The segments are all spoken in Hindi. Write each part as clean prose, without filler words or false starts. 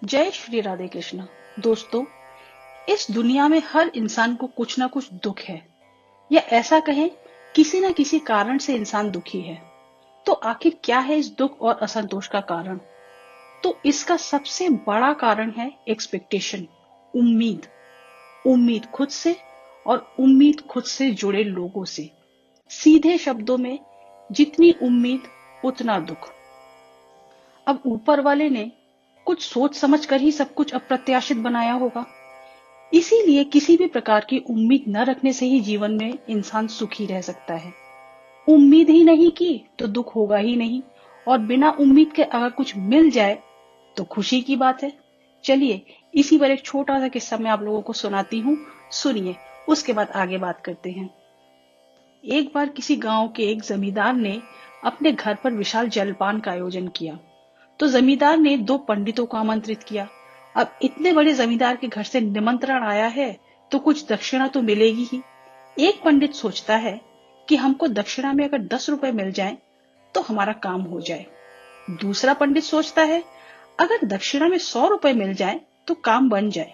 जय श्री राधे कृष्ण। दोस्तों, इस दुनिया में हर इंसान को कुछ ना कुछ दुख है, या ऐसा कहें किसी न किसी कारण से इंसान दुखी है। तो आखिर क्या है इस दुख और असंतोष का कारण? तो इसका सबसे बड़ा कारण है एक्सपेक्टेशन, उम्मीद। उम्मीद खुद से और उम्मीद खुद से जुड़े लोगों से। सीधे शब्दों में, जितनी उम्मीद उतना दुख। अब ऊपर वाले ने कुछ सोच समझ कर ही सब कुछ अप्रत्याशित बनाया होगा। इसीलिए किसी भी प्रकार की उम्मीद न रखने से ही जीवन में इंसान सुखी रह सकता है। उम्मीद ही नहीं की तो दुख होगा ही नहीं, और बिना उम्मीद के अगर कुछ मिल जाए तो खुशी की बात है। चलिए, इसी पर एक छोटा सा किस्सा मैं आप लोगों को सुनाती हूँ, सुनिए, उसके बाद आगे बात करते हैं। एक बार किसी गांव के एक जमींदार ने अपने घर पर विशाल जलपान का आयोजन किया। तो जमींदार ने 2 पंडितों को आमंत्रित किया। अब इतने बड़े जमींदार के घर से निमंत्रण आया है तो कुछ दक्षिणा तो मिलेगी ही। एक पंडित सोचता है कि हमको दक्षिणा में अगर 10 रुपए मिल जाएं तो हमारा काम हो जाए। दूसरा पंडित सोचता है अगर दक्षिणा में 100 रुपए मिल जाएं तो काम बन जाए।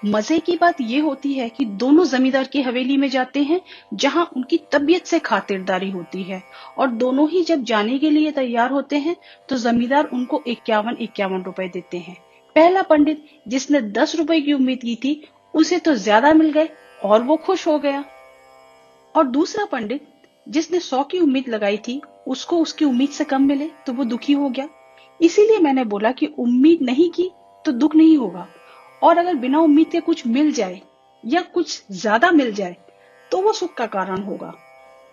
मजे की बात यह होती है कि दोनों जमींदार की हवेली में जाते हैं, जहां उनकी तबीयत से खातिरदारी होती है, और दोनों ही जब जाने के लिए तैयार होते हैं तो जमींदार उनको 51-51 रुपए देते हैं। पहला पंडित, जिसने 10 रुपए की उम्मीद की थी, उसे तो ज्यादा मिल गए और वो खुश हो गया। और दूसरा पंडित, जिसने 100 की उम्मीद लगाई थी, उसको उसकी उम्मीद से कम मिले तो वो दुखी हो गया। इसीलिए मैंने बोला कि उम्मीद नहीं की तो दुख नहीं होगा, और अगर बिना उम्मीद के कुछ मिल जाए या कुछ ज्यादा मिल जाए तो वो सुख का कारण होगा।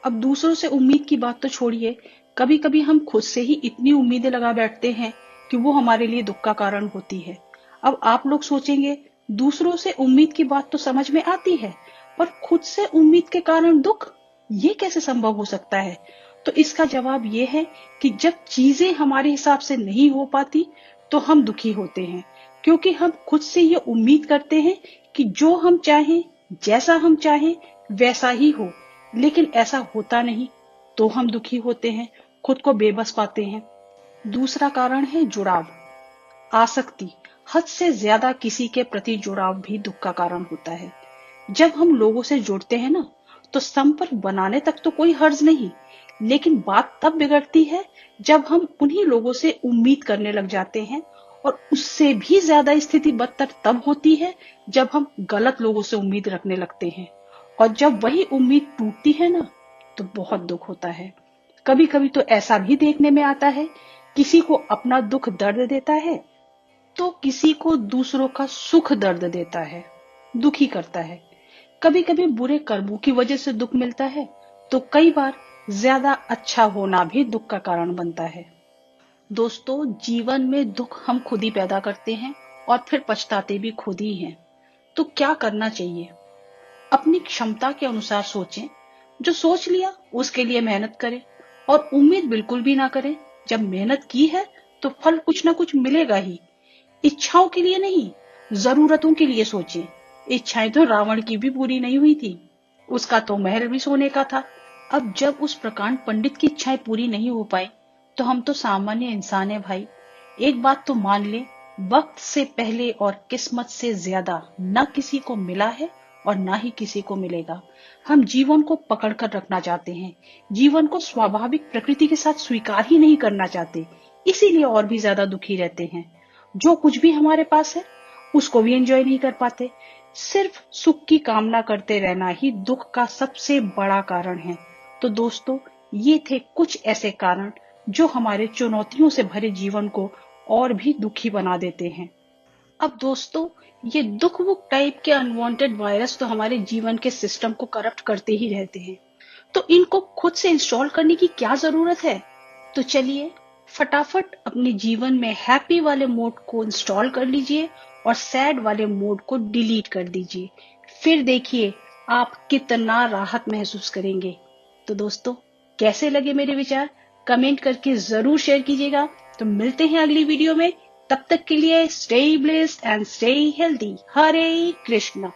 अब दूसरों से उम्मीद की बात तो छोड़िए, कभी कभी हम खुद से ही इतनी उम्मीदें लगा बैठते हैं कि वो हमारे लिए दुख का कारण होती है। अब आप लोग सोचेंगे, दूसरों से उम्मीद की बात तो समझ में आती है, पर खुद से उम्मीद के कारण दुख, ये कैसे संभव हो सकता है? तो इसका जवाब ये है कि जब चीजें हमारे हिसाब से नहीं हो पाती तो हम दुखी होते हैं, क्योंकि हम खुद से ये उम्मीद करते हैं कि जो हम चाहें, जैसा हम चाहें वैसा ही हो, लेकिन ऐसा होता नहीं, तो हम दुखी होते हैं, खुद को बेबस पाते हैं। दूसरा कारण है जुड़ाव, आसक्ति। हद से ज्यादा किसी के प्रति जुड़ाव भी दुख का कारण होता है। जब हम लोगों से जुड़ते हैं ना, तो संपर्क बनाने तक तो कोई हर्ज नहीं, लेकिन बात तब बिगड़ती है जब हम उन्हीं लोगों से उम्मीद करने लग जाते हैं, और उससे भी ज्यादा स्थिति बदतर तब होती है जब हम गलत लोगों से उम्मीद रखने लगते हैं। और जब वही उम्मीद टूटती है ना, तो बहुत दुख होता है। कभी कभी तो ऐसा भी देखने में आता है, किसी को अपना दुख दर्द देता है तो किसी को दूसरों का सुख दर्द देता है, दुखी करता है। कभी कभी बुरे कर्मों की वजह से दुख मिलता है, तो कई बार ज्यादा अच्छा होना भी दुख का कारण बनता है। दोस्तों, जीवन में दुख हम खुद ही पैदा करते हैं और फिर पछताते भी खुद ही हैं। तो क्या करना चाहिए? अपनी क्षमता के अनुसार सोचें, जो सोच लिया उसके लिए मेहनत करें, और उम्मीद बिल्कुल भी ना करें। जब मेहनत की है तो फल कुछ ना कुछ मिलेगा ही। इच्छाओं के लिए नहीं, जरूरतों के लिए सोचें। इच्छाएं तो रावण की भी पूरी नहीं हुई थी, उसका तो महल भी सोने का था। अब जब उस प्रकांड पंडित की इच्छाएं पूरी नहीं हो पाई, तो हम तो सामान्य इंसान है भाई। एक बात तो मान ले, वक्त से पहले और किस्मत से ज्यादा न किसी को मिला है और ना ही किसी को मिलेगा। हम जीवन को पकड़ कर रखना चाहते हैं, जीवन को स्वाभाविक प्रकृति के साथ स्वीकार ही नहीं करना चाहते, इसीलिए और भी ज्यादा दुखी रहते हैं। जो कुछ भी हमारे पास है उसको भी एंजॉय नहीं कर पाते। सिर्फ सुख की कामना करते रहना ही दुख का सबसे बड़ा कारण है। तो दोस्तों, ये थे कुछ ऐसे कारण जो हमारे चुनौतियों से भरे जीवन को और भी दुखी बना देते हैं। अब दोस्तों, ये दुख वुक टाइप के अनवांटेड वायरस तो हमारे जीवन के सिस्टम को करप्ट करते ही रहते हैं, तो इनको खुद से इंस्टॉल करने की क्या जरूरत है? तो चलिए, फटाफट अपने जीवन में हैप्पी वाले मोड को इंस्टॉल कर लीजिए और सैड वाले मोड को डिलीट कर दीजिए। फिर देखिए आप कितना राहत महसूस करेंगे। तो दोस्तों, कैसे लगे मेरे विचार, कमेंट करके जरूर शेयर कीजिएगा। तो मिलते हैं अगली वीडियो में, तब तक के लिए stay blessed and stay healthy. Hare Krishna.